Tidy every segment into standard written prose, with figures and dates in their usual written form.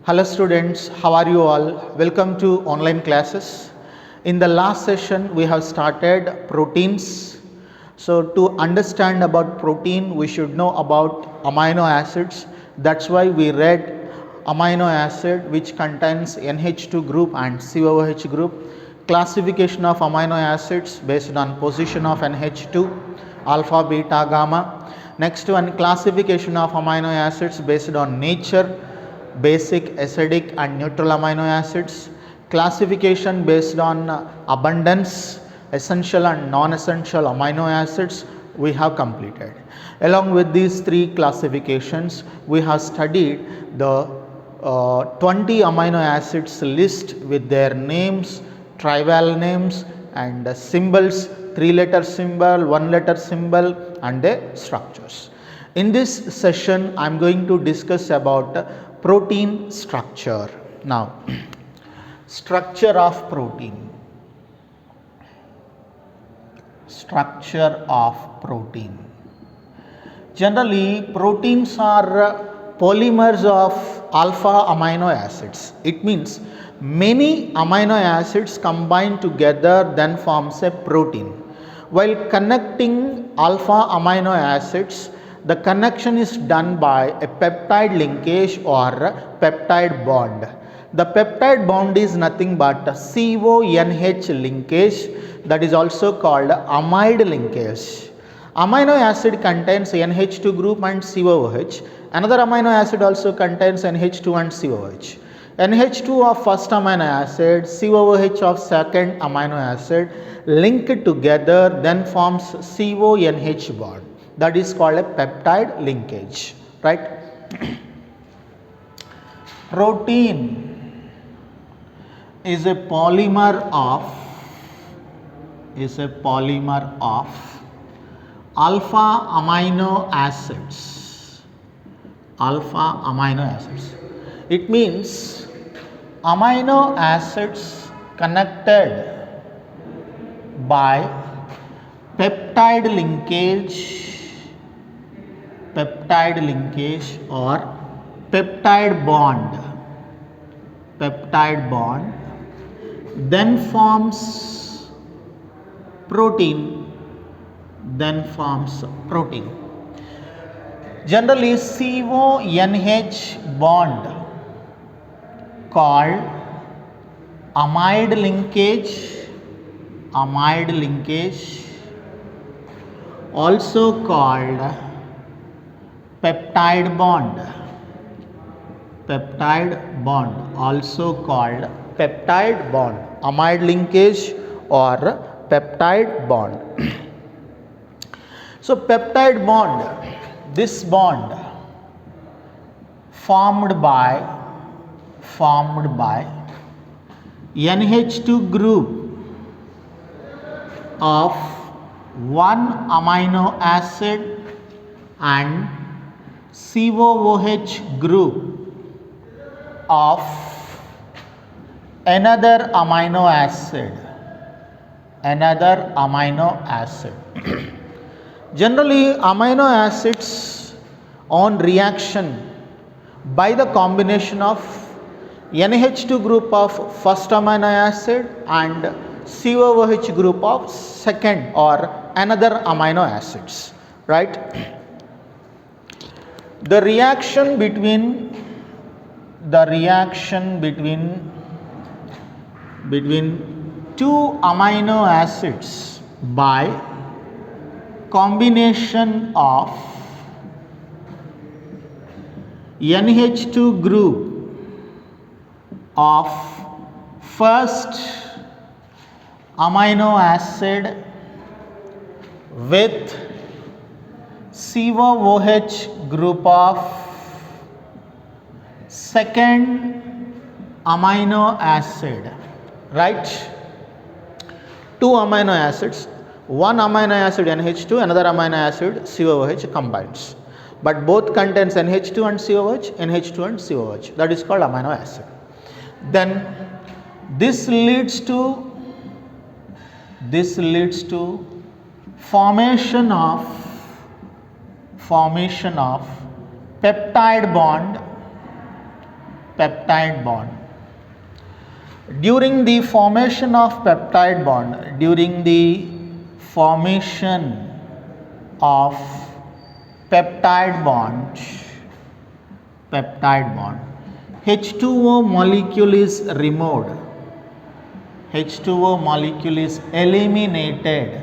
Hello students, how are you all? Welcome to online classes. In the last session we have started proteins. So to understand about protein we should know about amino acids. That's why we read amino acid which contains NH2 group and COOH group. Classification of amino acids based on position of NH2, alpha, beta, gamma. Next one, classification of amino acids based on nature, basic, acidic and neutral amino acids. Classification based on abundance, essential and non-essential amino acids we have completed. Along with these three classifications, we have studied the 20 amino acids list with their names, trivial names and symbols, 3-letter symbol, 1-letter symbol and their structures. In this session I am going to discuss about protein structure. Now, structure of protein. Structure of protein. Generally, proteins are polymers of alpha amino acids. It means many amino acids combine together then forms a protein. While connecting alpha amino acids, the connection is done by a peptide linkage or peptide bond. The peptide bond is nothing but CONH linkage, that is also called amide linkage. Amino acid contains NH2 group and COOH. Another amino acid also contains NH2 and COOH. NH2 of first amino acid, COOH of second amino acid linked together then forms CONH bond. That is called a peptide linkage, right? Protein is a polymer of alpha amino acids. Alpha amino acids. It means amino acids connected by peptide linkage or peptide bond then forms protein. Generally CONH bond called amide linkage, also called peptide bond, amide linkage or peptide bond. So peptide bond, this bond formed by NH2 group of one amino acid and COOH group of another amino acid. Generally, amino acids on reaction by the combination of NH2 group of first amino acid and COOH group of second or another amino acids, right? The reaction between two amino acids by combination of NH2 group of first amino acid with COOH group of second amino acid, right? Two amino acids, one amino acid NH2, another amino acid COOH combines, but both contains NH2 and COOH, that is called amino acid. Then this leads to formation of peptide peptide bond. During the formation of peptide bond, H2O molecule is removed. H2O molecule is eliminated.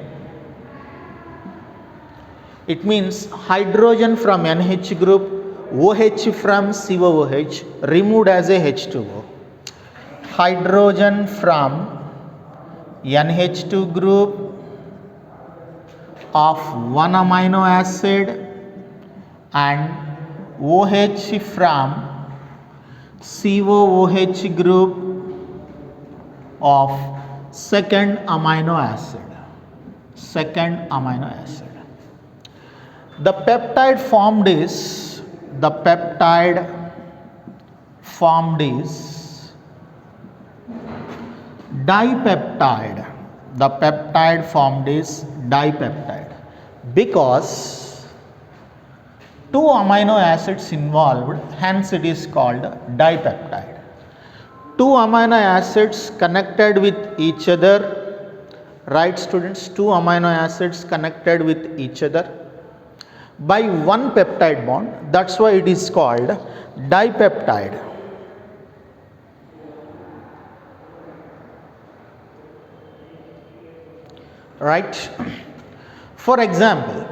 It means hydrogen from NH group, OH from COOH removed as a H2O. Hydrogen from NH2 group of one amino acid and OH from COOH group of second amino acid. The peptide formed is dipeptide. The peptide formed is dipeptide because two amino acids involved, hence it is called dipeptide. Two amino acids connected with each other, right students? Two amino acids connected with each other by one peptide bond, that's why it is called dipeptide. Right? For example,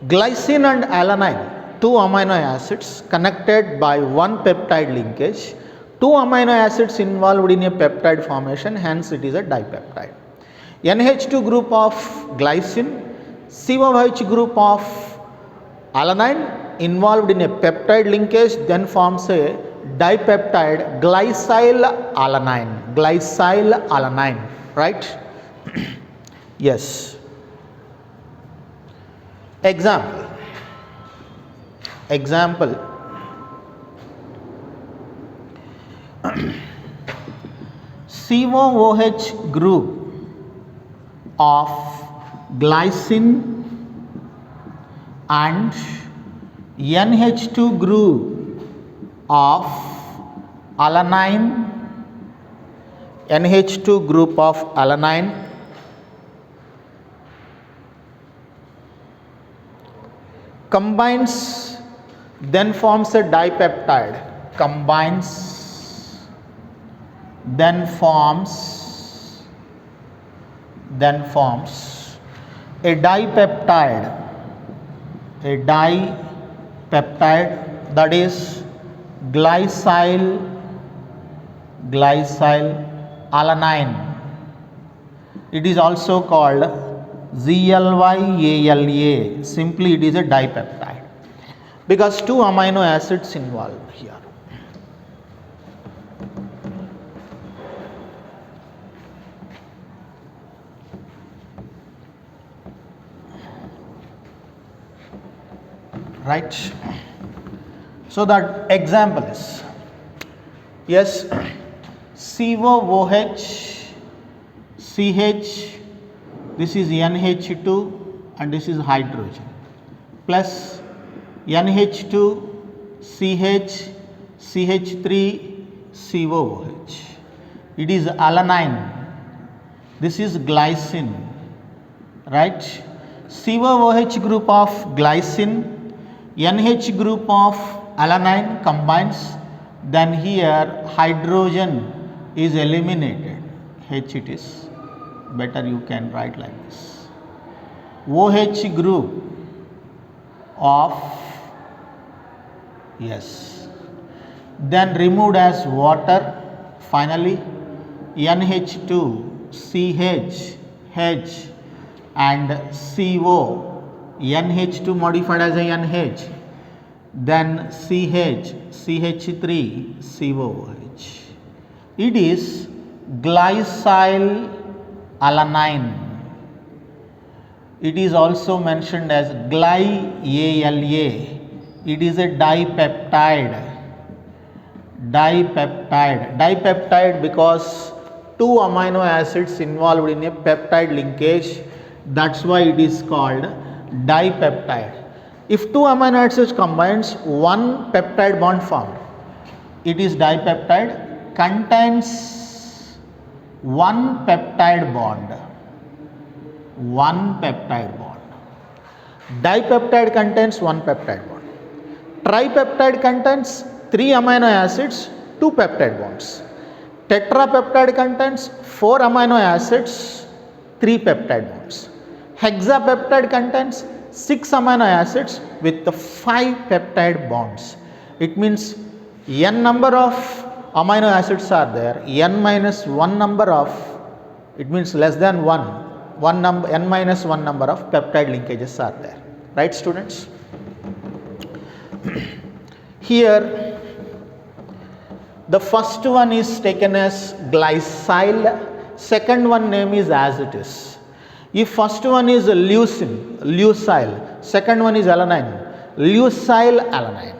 glycine and alanine, two amino acids connected by one peptide linkage, two amino acids involved in a peptide formation, hence it is a dipeptide. NH2 group of glycine, COOH group of alanine involved in a peptide linkage, then forms a dipeptide glycyl alanine, right? Yes. Example COOH group of glycine and NH2 group of alanine, NH2 group of alanine combines, then forms a dipeptide, then forms a dipeptide, that is glycyl alanine. It is also called GLYALA. Simply it is a dipeptide because two amino acids involved here. Right? So that example is, yes, COOH, CH, this is NH2 and this is hydrogen, plus NH2, CH, CH3, COOH. It is alanine. This is glycine, right? COOH group of glycine, NH group of alanine combines, then here hydrogen is eliminated. H it is. Better you can write like this. OH group of, yes, then removed as water. Finally NH2, CH, H and CO, NH2 modified as a NH, then CH, CH3, COOH. It is glycyl alanine. It is also mentioned as GlyALA. It is a dipeptide because two amino acids involved in a peptide linkage, that's why it is called dipeptide. If two amino acids combines, one peptide bond formed. it is dipeptide, contains one peptide bond. One peptide bond. Dipeptide contains one peptide bond. Tripeptide contains 3 amino acids, 2 peptide bonds. Tetrapeptide contains 4 amino acids, 3 peptide bonds. Hexapeptide contains 6 amino acids with the 5 peptide bonds. It means n number of amino acids are there, n minus 1 number of, it means less than 1 number, n minus 1 number of peptide linkages are there. Right, students? Here the first one is taken as glycyl, second one name is as it is. If first one is leucyl, second one is alanine, leucyl alanine.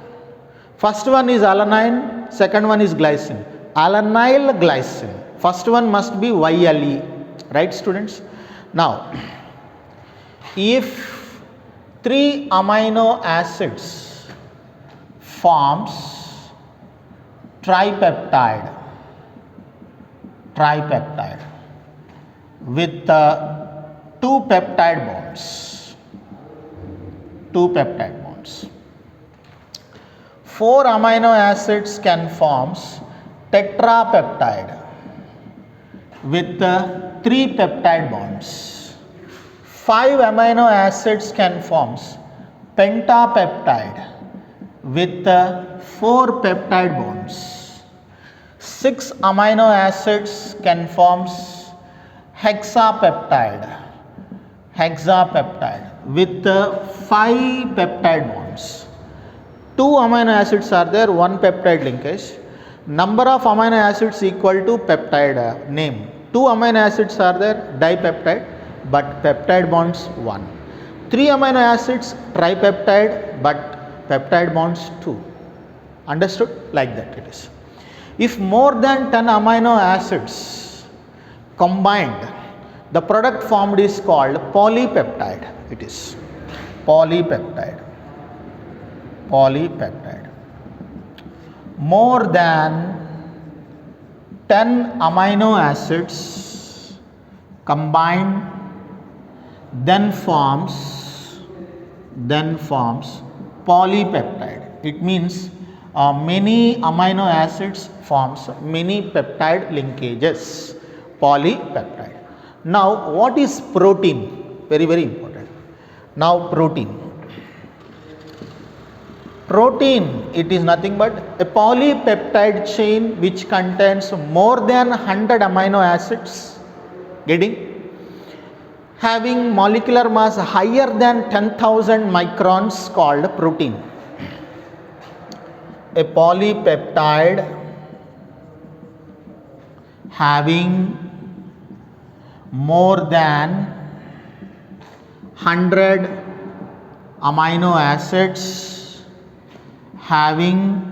First one is alanine, second one is glycine, alanyl glycine. First one must be YLE, right, students? Now, if 3 amino acids forms tripeptide with 2 peptide bonds. 4 amino acids can forms tetrapeptide with 3 peptide bonds. 5 amino acids can forms pentapeptide with 4 peptide bonds. 6 amino acids can forms hexapeptide with 5 peptide bonds. 2 amino acids are there, 1 peptide linkage. Number of amino acids equal to peptide name. 2 amino acids are there, dipeptide, but peptide bonds 1. 3 amino acids, tripeptide, but peptide bonds 2. Understood? Like that it is. If more than 10 amino acids combined, the product formed is called polypeptide. It is polypeptide. More than 10 amino acids combined then forms polypeptide. It means many amino acids forms many peptide linkages. Polypeptide. Now, what is protein? Very, very important. Now, protein, it is nothing but a polypeptide chain which contains more than 100 amino acids, having molecular mass higher than 10,000 microns, called protein. A polypeptide having more than 100 amino acids, having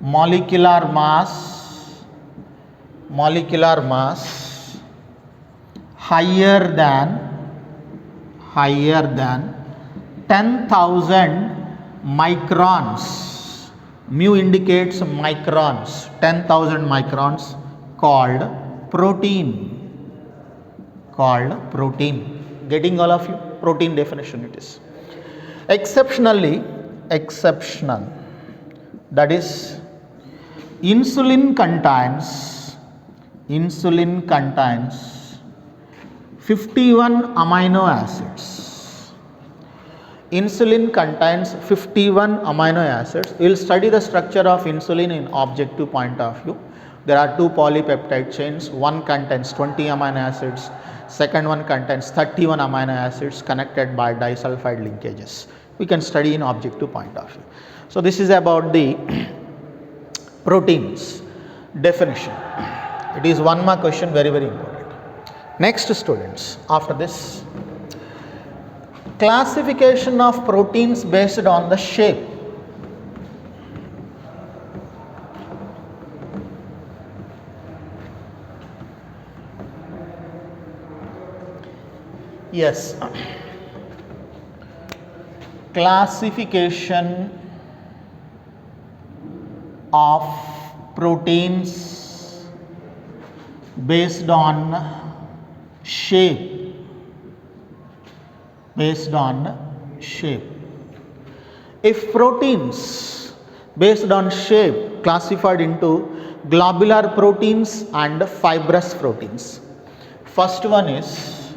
molecular mass higher than 10,000 microns. Mu indicates microns, 10,000 microns, called protein. Getting all of you? Protein definition it is. Exceptional, that is insulin contains 51 amino acids. Insulin contains 51 amino acids. We will study the structure of insulin in objective point of view. There are 2 polypeptide chains. One contains 20 amino acids. Second one contains 31 amino acids connected by disulfide linkages. We can study in objective point of view. So, this is about the proteins definition. It is 1 mark question, very, very important. Next, students, after this, classification of proteins based on the shape. Yes, classification of proteins based on shape, based on shape. If proteins based on shape classified into globular proteins and fibrous proteins. First one is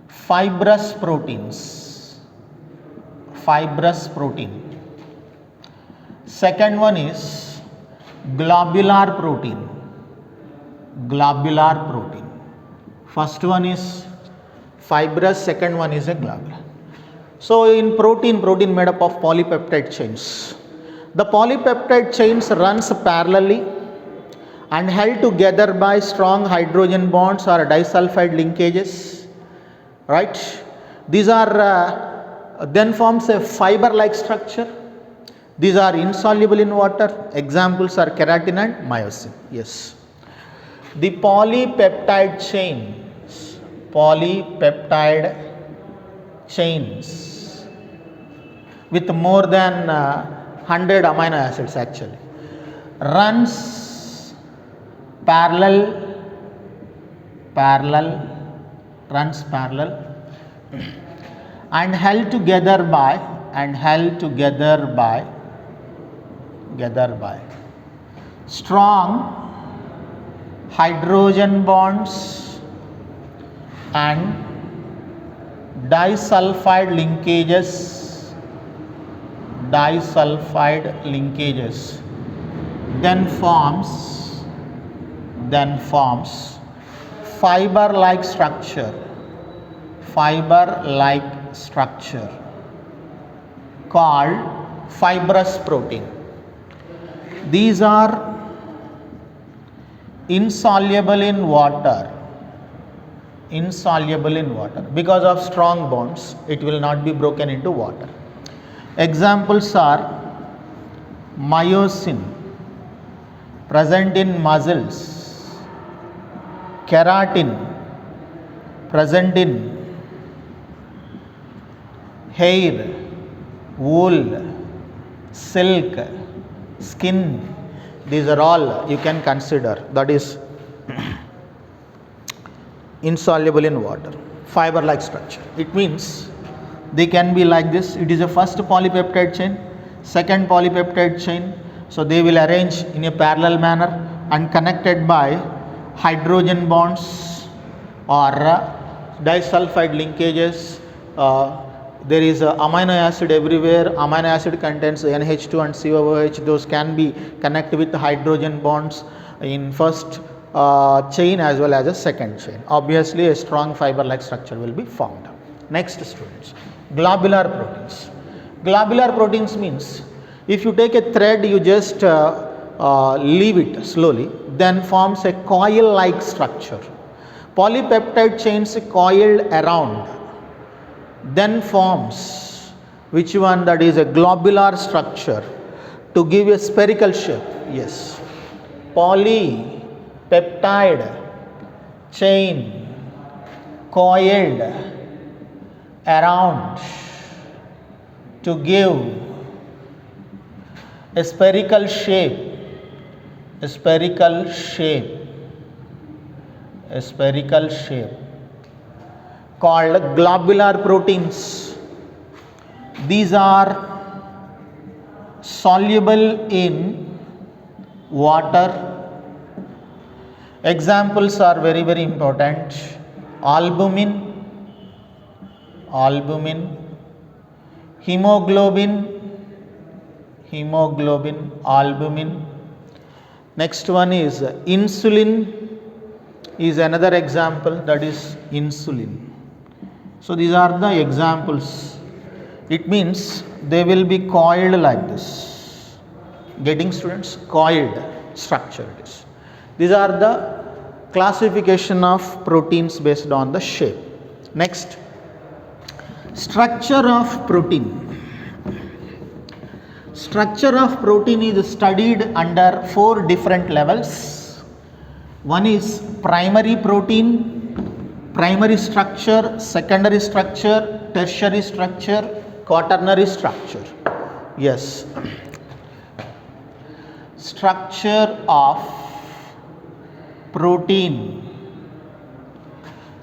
fibrous proteins, fibrous protein. Second one is globular protein, globular protein. First one is fibrous, second one is a globular. So in protein made up of polypeptide chains. The polypeptide chains runs parallelly and held together by strong hydrogen bonds or disulfide linkages, right? These are then forms a fiber-like structure. These are insoluble in water. Examples are keratin and myosin. Yes. The polypeptide chains with more than 100 amino acids actually runs parallel and held together by strong hydrogen bonds and disulfide linkages, then forms fiber-like structure called fibrous protein. These are insoluble in water because of strong bonds. It will not be broken into water. Examples are myosin, present in muscles, keratin, present in hair, wool, silk, skin. These are all you can consider, that is insoluble in water, fiber-like structure. It means they can be like this. It is a first polypeptide chain, second polypeptide chain. So they will arrange in a parallel manner and connected by hydrogen bonds or disulfide linkages. There is a amino acid everywhere. Amino acid contains NH2 and COOH. Those can be connected with hydrogen bonds in first chain as well as a second chain. Obviously a strong fiber-like structure will be formed. Next, students, globular proteins. Globular proteins means if you take a thread, you just leave it slowly, then forms a coil-like structure. Polypeptide chains coiled around, then forms which one? That is a globular structure to give a spherical shape. Yes, polypeptide chain coiled around to give a spherical shape called globular proteins. These are soluble in water. Examples are very important. Albumin, hemoglobin, albumin. Next one is insulin is another example, that is insulin. So these are the examples. It means they will be coiled like this. Getting, students? Coiled structure it is. These are the classification of proteins based on the shape. Next, structure of protein. Structure of protein is studied under 4 different levels. One is primary protein, primary structure, secondary structure, tertiary structure, quaternary structure. Yes. structure of protein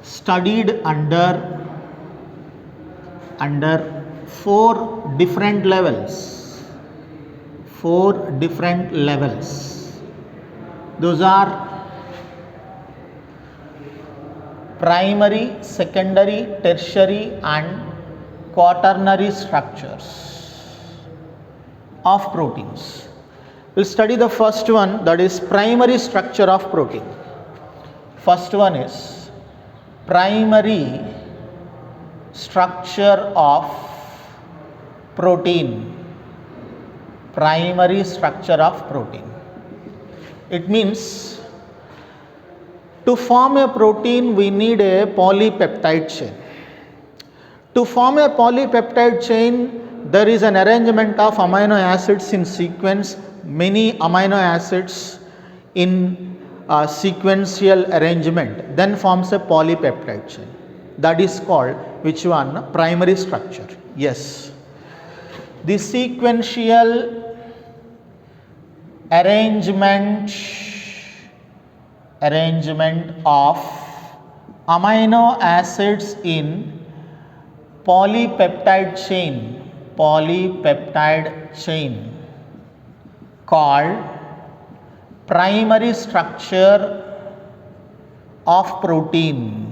studied under four different levels. Those are primary, secondary, tertiary and quaternary structures of proteins. We'll study the first one, that is primary structure of protein. First one is primary structure of protein. Primary structure of protein. It means to form a protein we need a polypeptide chain. To form a polypeptide chain there is an arrangement of amino acids in sequence, many amino acids in sequential arrangement, then forms a polypeptide chain. That is called which one? Primary structure. Yes. The sequential arrangement of amino acids in polypeptide chain called primary structure of protein.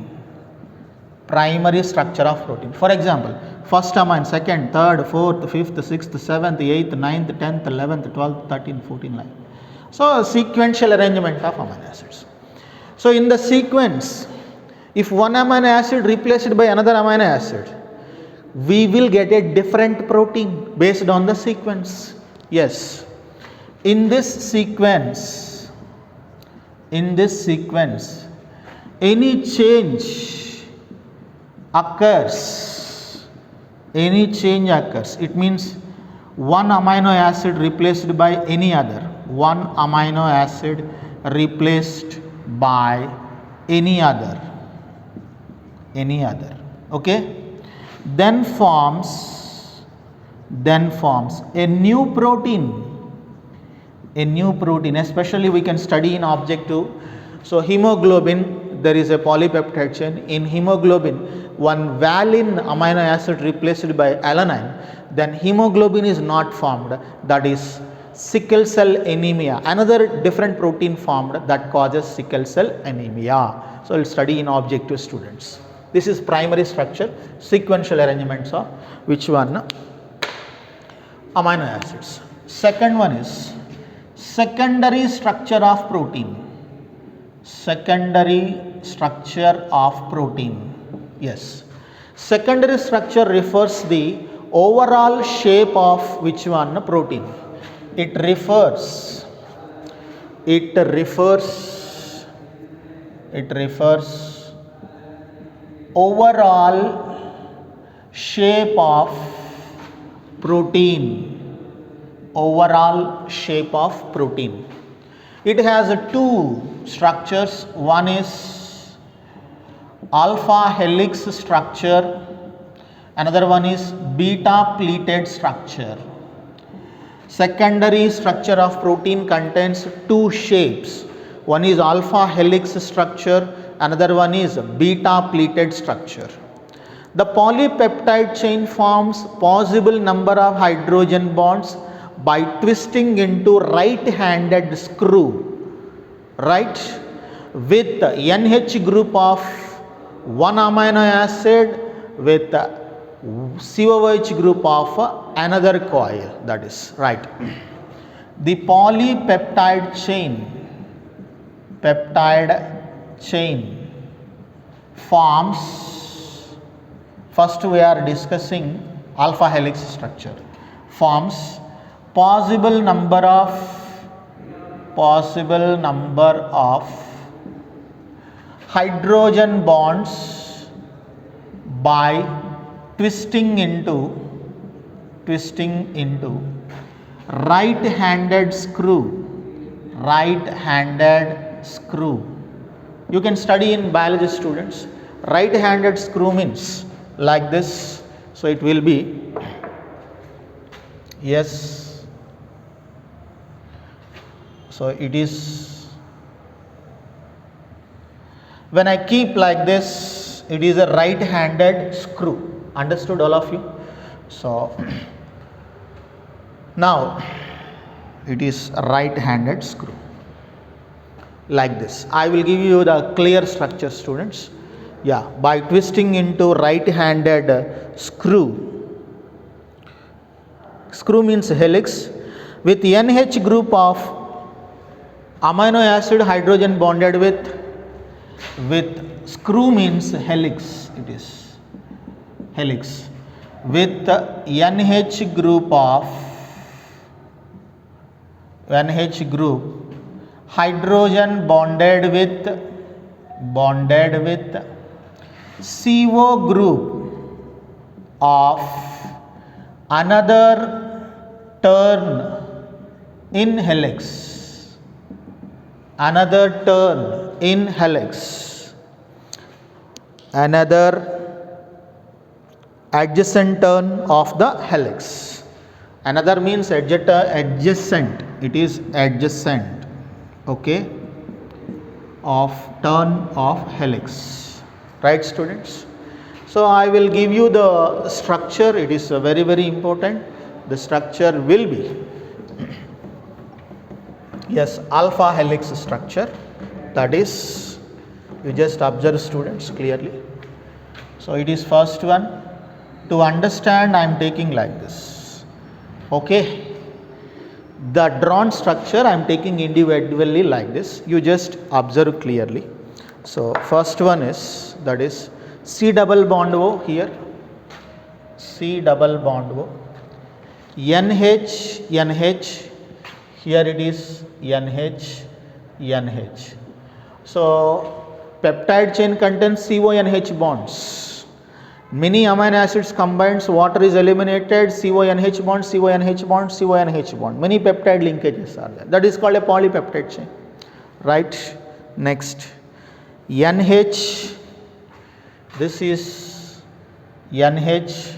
Primary structure of protein. For example, first amine, second, third, fourth, fifth, sixth, seventh, eighth, ninth, 10th, 11th, 12th, 13th, 14th line. So sequential arrangement of amino acids. So in the sequence, if one amino acid replaced by another amino acid, we will get a different protein based on the sequence. Yes. In this sequence, any change occurs. It means one amino acid replaced by any other. One amino acid replaced by any other. Okay. Then forms a new protein. Especially we can study in objective. So hemoglobin, there is a polypeptide chain. In hemoglobin, one valine amino acid replaced by alanine, then hemoglobin is not formed. That is sickle cell anemia. Another different protein formed that causes sickle cell anemia. So we'll study in objective, students. This is primary structure, sequential arrangements of which one? Amino acids. Second one is secondary structure of protein. Yes. Secondary structure refers the overall shape of which one? Protein. It refers overall shape of protein. It has two structures. One is alpha helix structure, another one is beta pleated structure. Secondary structure of protein contains two shapes. One is alpha helix structure, another one is beta pleated structure. The polypeptide chain forms possible number of hydrogen bonds by twisting into right-handed screw, right, with NH group of one amino acid with COOH group of another coil. That is right. The polypeptide chain forms, first we are discussing alpha helix structure, forms possible number of hydrogen bonds by twisting into right-handed screw. You can study in biology, students. Right-handed screw means like this. So it will be, yes, So it is, when I keep like this, it is a right handed screw. Understood all of you? So now it is a right handed screw like this. I will give you the clear structure, students. Yeah, by twisting into right handed screw. Screw means helix with NH group of amino acid hydrogen bonded with screw means helix, it is helix with NH group of hydrogen bonded with CO group of another turn in helix, another adjacent turn of the helix. Another means adjacent, it is adjacent, okay, of turn of helix, right students? So I will give you the structure, it is very important. The structure will be, yes, alpha helix structure, that is, you just observe students clearly. So it is first one. To understand, I am taking like this, okay. The drawn structure I am taking individually like this, you just observe clearly. So first one is, that is C double bond O here, C double bond O, NH, here it is NH. So peptide chain contains CONH bonds. Many amino acids combines, water is eliminated, CONH bond, CONH bond, CONH bond. Many peptide linkages are there. That is called a polypeptide chain, right? Next, NH, this is NH.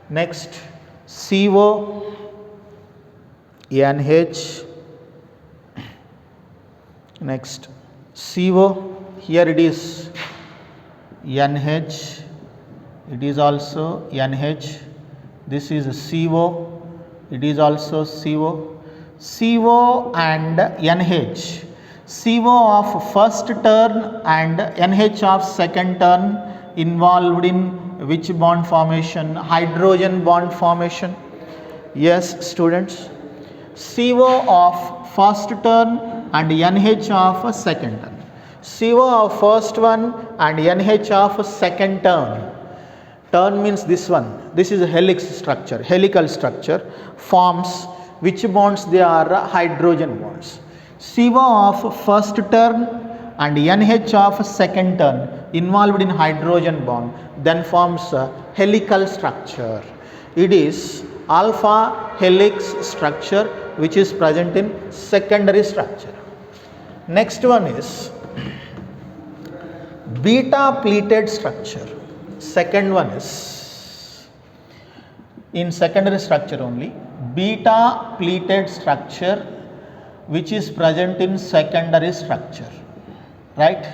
Next, CO, NH. Next, CO, here it is NH. It is also NH, this is CO, it is also CO. CO and NH, CO of first turn and NH of second turn involved in which bond formation? Hydrogen bond formation. Yes students, CO of first turn and NH of second turn. CO of first one and NH of second turn. Turn means this one, this is a helix structure, helical structure, forms which bonds? They are hydrogen bonds. CO of first turn and NH of second turn involved in hydrogen bond, then forms a helical structure. It is alpha helix structure which is present in secondary structure. Next one is beta pleated structure. Second one is in secondary structure only, beta pleated structure which is present in secondary structure, right?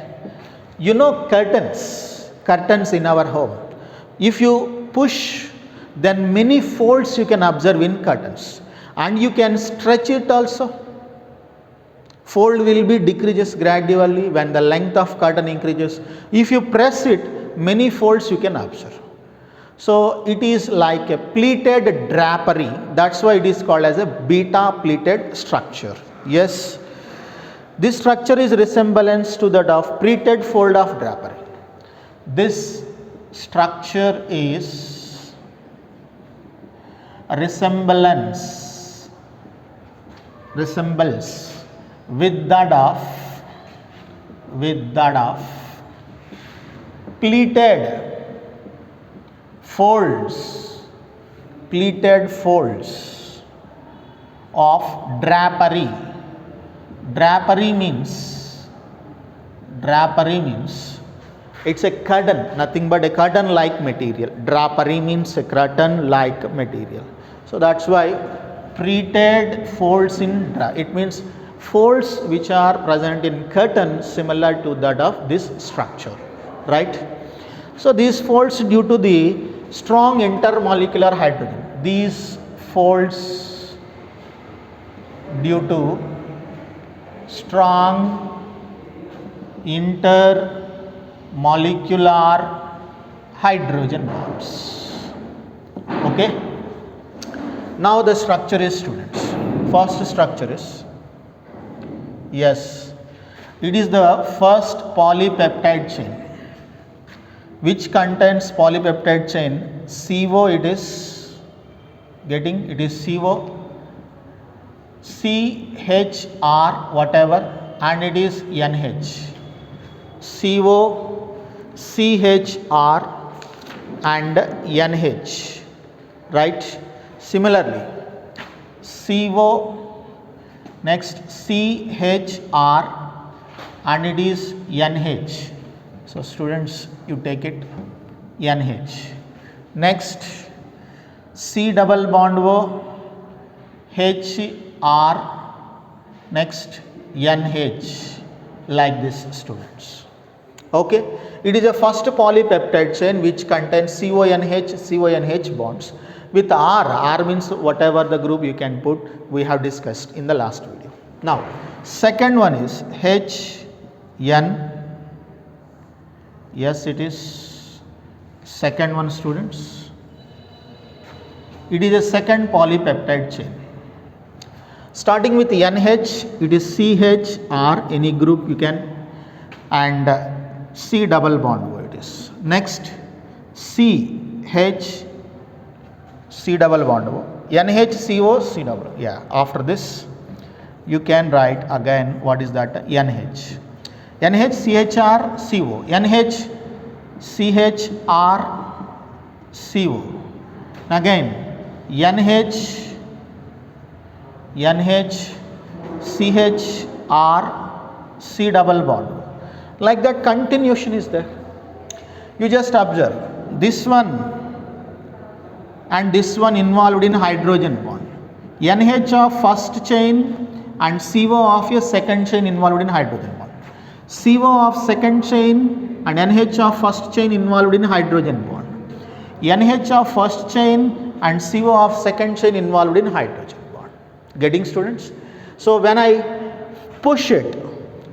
You know curtains in our home, if you push, then many folds you can observe in curtains, and you can stretch it also. Fold will be decreases gradually when the length of curtain increases. If you press it, many folds you can observe. So it is like a pleated drapery, that's why it is called as a beta pleated structure. Yes, this structure is resemblance to that of pleated fold of drapery. This structure is resembles with that of pleated folds of drapery. Drapery means it's a curtain, nothing but a curtain like material. Drapery means a curtain like material. So that's why pleated folds in it means folds which are present in curtain similar to that of this structure, right? So these folds due to the strong intermolecular hydrogen, these folds due to strong intermolecular hydrogen bonds. Okay. Now the structure is, students. First structure is, yes, it is the first polypeptide chain which contains polypeptide chain CO. It is getting, it is CO, CHR whatever, and it is NH. CO, CHR and NH, right? Similarly, CO, next CHR and it is NH. So students, you take it NH. Next, C double bond O, HR, next NH, like this, students. Okay, it is a first polypeptide chain which contains CONH bonds with R means whatever the group you can put, we have discussed in the last video. Now second one is HN. Yes, it is second one, students. It is a second polypeptide chain. Starting with NH, it is CHR, any group you can, and C double bond O it is. Next, CH, C double bond O, NHCO, C double. Yeah, after this, you can write again what is that NH. NHCHR, CO, NHCHR, CO. Again, NHCHR, C double bond. Like that continuation is there. You just observe this one and this one involved in hydrogen bond. NH of first chain and CO of your second chain involved in hydrogen bond. CO of second chain and NH of first chain involved in hydrogen bond. NH of first chain and CO of second chain involved in hydrogen bond. Getting, students? So when I push it,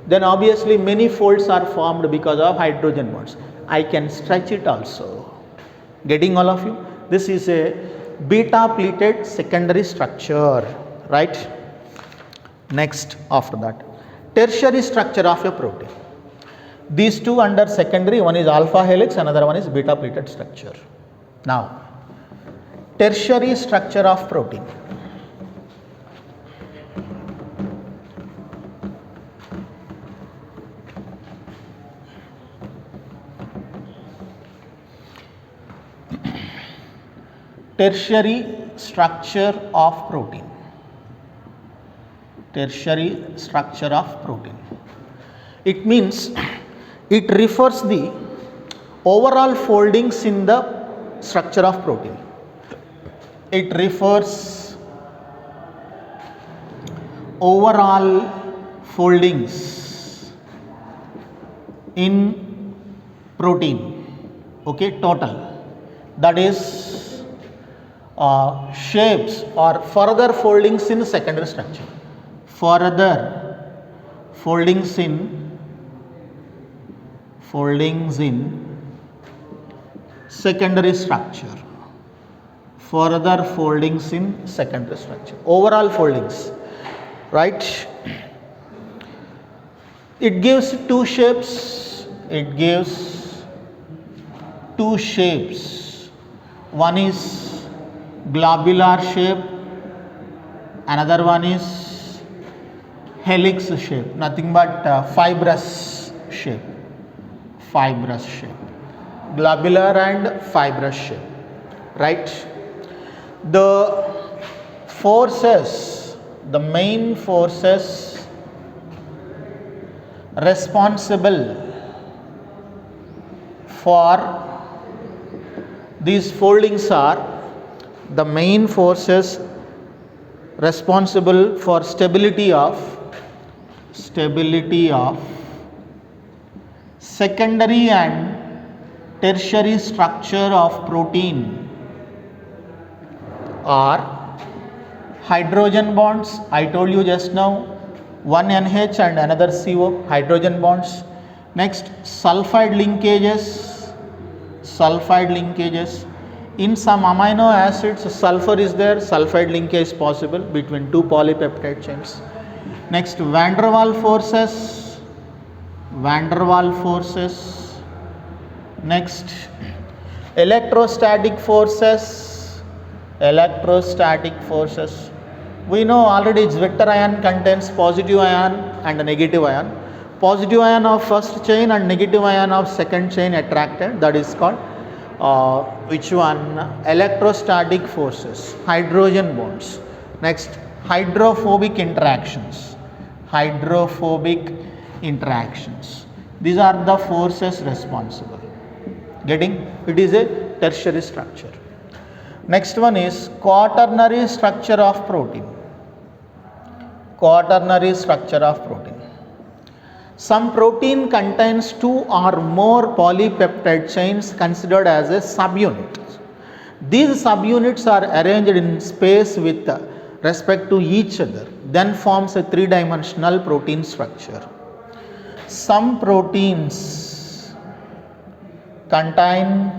then obviously many folds are formed because of hydrogen bonds. I can stretch it also. Getting, all of you? This is a beta pleated secondary structure, right? Next, after that, tertiary structure of a protein. These two under secondary, one is alpha helix, another one is beta pleated structure. Now, tertiary structure of protein. Tertiary structure of protein. Tertiary structure of protein. It means it refers the overall foldings in the structure of protein. It refers overall foldings in protein. Okay, total. That is shapes or further foldings in secondary structure. Further foldings in secondary structure. Further foldings in secondary structure. Overall foldings, right? It gives two shapes. It gives two shapes. One is globular shape, another one is helix shape, nothing but fibrous shape. Fibrous shape, globular and fibrous shape, right? The forces, the main forces responsible for these foldings are the main forces responsible for stability of stability of secondary and tertiary structure of protein are hydrogen bonds. I told you just now, one NH and another CO, hydrogen bonds. Next, sulfide linkages. In some amino acids, sulfur is there, sulfide linkage is possible between two polypeptide chains. Next, van der Waals forces. Next, electrostatic forces. We know already its vector ion contains positive ion and a negative ion. Positive ion of first chain and negative ion of second chain attracted, that is called which one? Electrostatic forces, hydrogen bonds. Next, hydrophobic interactions. These are the forces responsible. Getting? It is a tertiary structure. Next one is quaternary structure of protein. Some protein contains two or more polypeptide chains considered as a subunit. These subunits are arranged in space with respect to each other, then forms a three-dimensional protein structure. Some proteins contain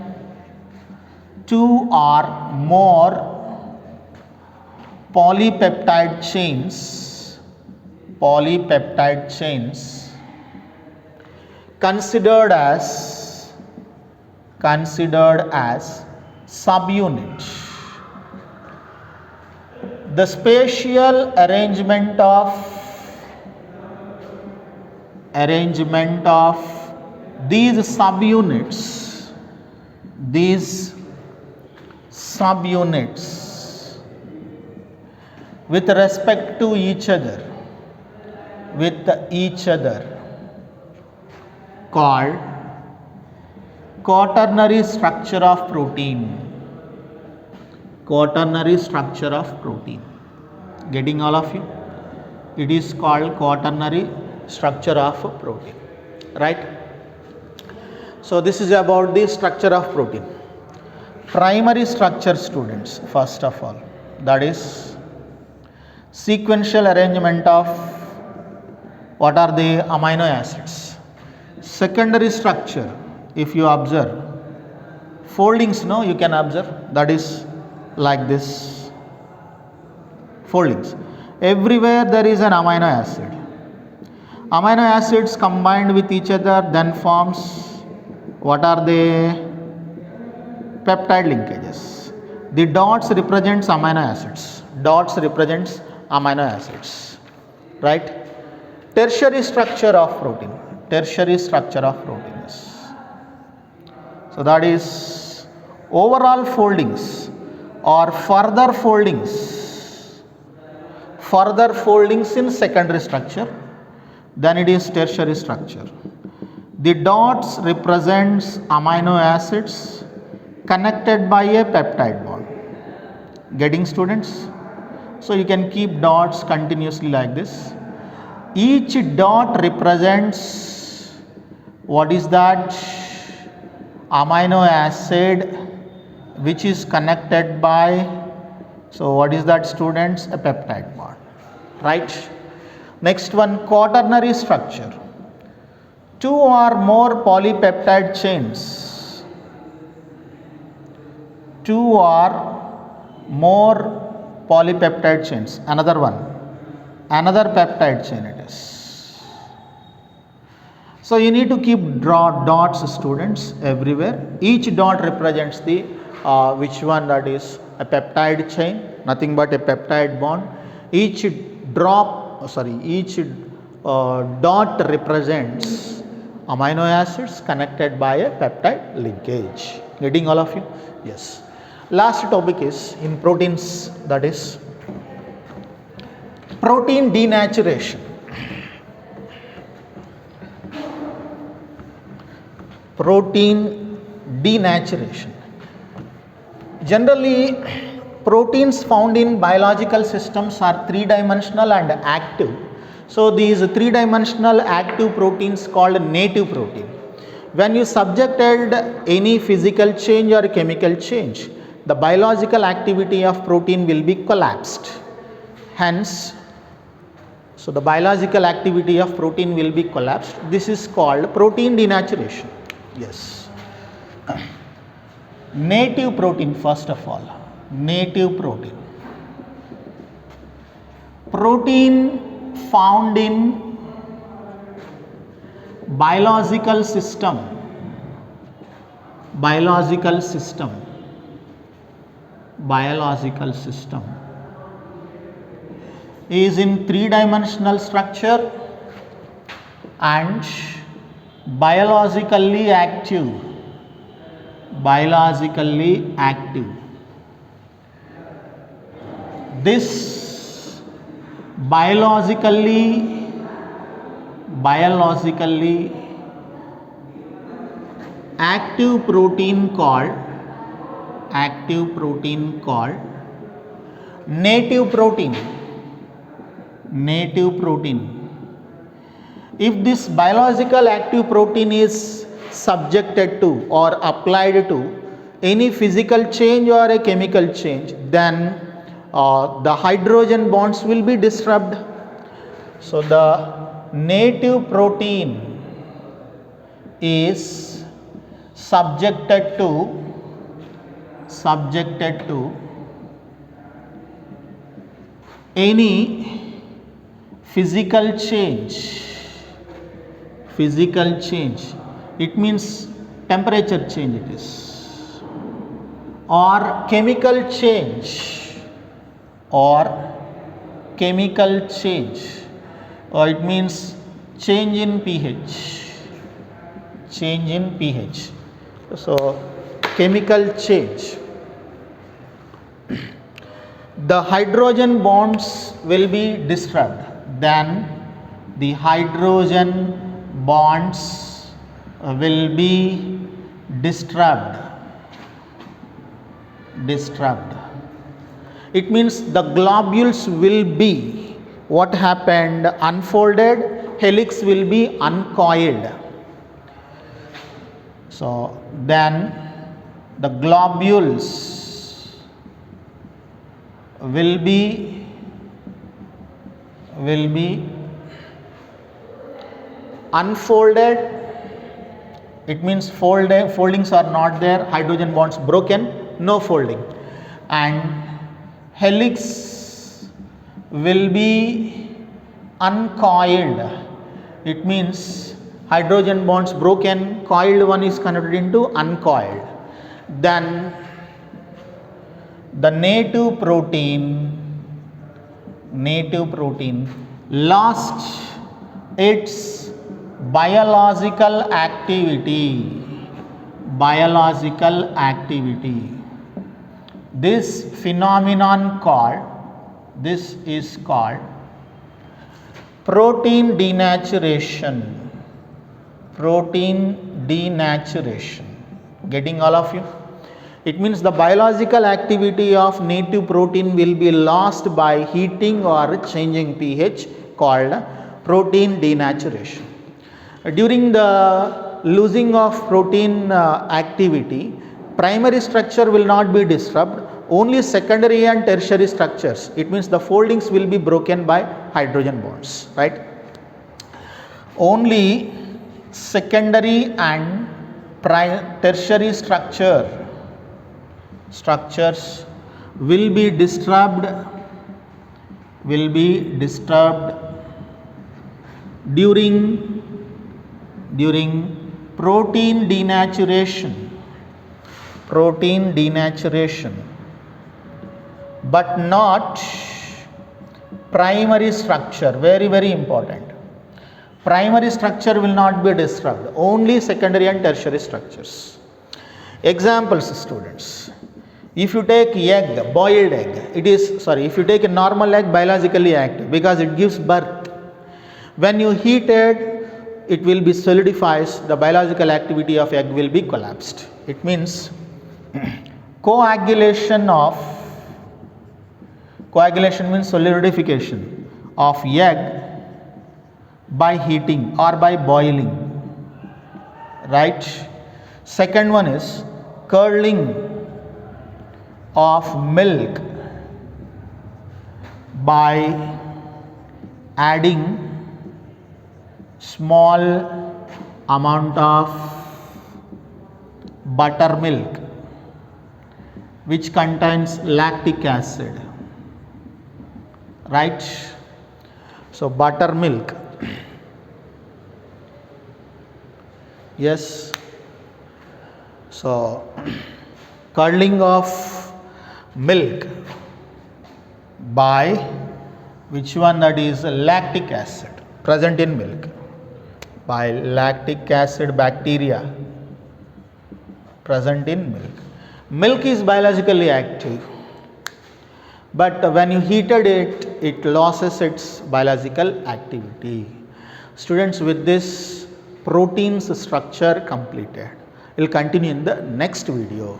two or more polypeptide chains considered as subunit. The spatial arrangement of these subunits with respect to each other called quaternary structure of protein. Getting all of you? It is called quaternary structure of protein, right? So this is about the structure of protein. Primary structure, students, first of all, that is sequential arrangement of what are the amino acids. Secondary structure, if you observe foldings, no, you can observe, that is like this, foldings. Everywhere there is an amino acid. Amino acids combined with each other then forms what are the peptide linkages. The dots represents amino acids. Right? Tertiary structure of protein. So that is overall foldings or further foldings in secondary structure, then it is tertiary structure. The dots represents amino acids connected by a peptide bond. Getting, students? So you can keep dots continuously like this. Each dot represents what is that? Amino acid which is connected by, so what is that, students? A peptide bond, right? Next one, quaternary structure. Two or more polypeptide chains. Another one, another peptide chain it is. So you need to keep dots, students, everywhere. Each dot represents the which one, that is a peptide chain, nothing but a peptide bond. Each dot represents amino acids connected by a peptide linkage. Getting all of you? Yes. Last topic is in proteins, that is protein denaturation. Generally, proteins found in biological systems are three-dimensional and active. So these three-dimensional active proteins called native protein. When you subjected any physical change or chemical change, the biological activity of protein will be collapsed. Hence, so the biological activity of protein will be collapsed. This is called protein denaturation. Yes. Native protein, first of all. Native protein. Protein found in biological system. Biological system. Biological system is in three-dimensional structure and biologically active. Biologically active. This biologically active protein called native protein. Native protein. If this biological active protein is subjected to or applied to any physical change or a chemical change, then the hydrogen bonds will be disturbed. So the native protein is subjected to any physical change. It means temperature change it is, or chemical change, or it means change in pH. So chemical change. The hydrogen bonds will be disturbed. Then the hydrogen bonds will be disturbed. It means the globules will be what happened? Unfolded, helix will be uncoiled. So then the globules will be unfolded. It means foldings are not there, hydrogen bonds broken, no folding, and helix will be uncoiled. It means hydrogen bonds broken, coiled one is converted into uncoiled. Then the native protein lost its biological activity. This phenomenon is called protein denaturation. Getting all of you? It means the biological activity of native protein will be lost by heating or changing pH, called protein denaturation. During the losing of protein activity, primary structure will not be disturbed, only secondary and tertiary structures. It means the foldings will be broken by hydrogen bonds, right? Only secondary and tertiary structures will be disturbed during protein denaturation, but not primary structure. Very important. Primary structure will not be disturbed, only secondary and tertiary structures. Examples, students. If you take egg, boiled egg, if you take a normal egg, biologically active because it gives birth. When you heat it will be solidifies, the biological activity of egg will be collapsed. It means coagulation means solidification of egg by heating or by boiling, right? Second one is curdling of milk by adding small amount of buttermilk which contains lactic acid, right? So buttermilk, yes. So curdling of milk by which one? That is lactic acid present in milk, by lactic acid bacteria present in milk. Milk is biologically active, but when you heated it, it loses its biological activity. Students, with this proteins structure completed. We'll continue in the next video.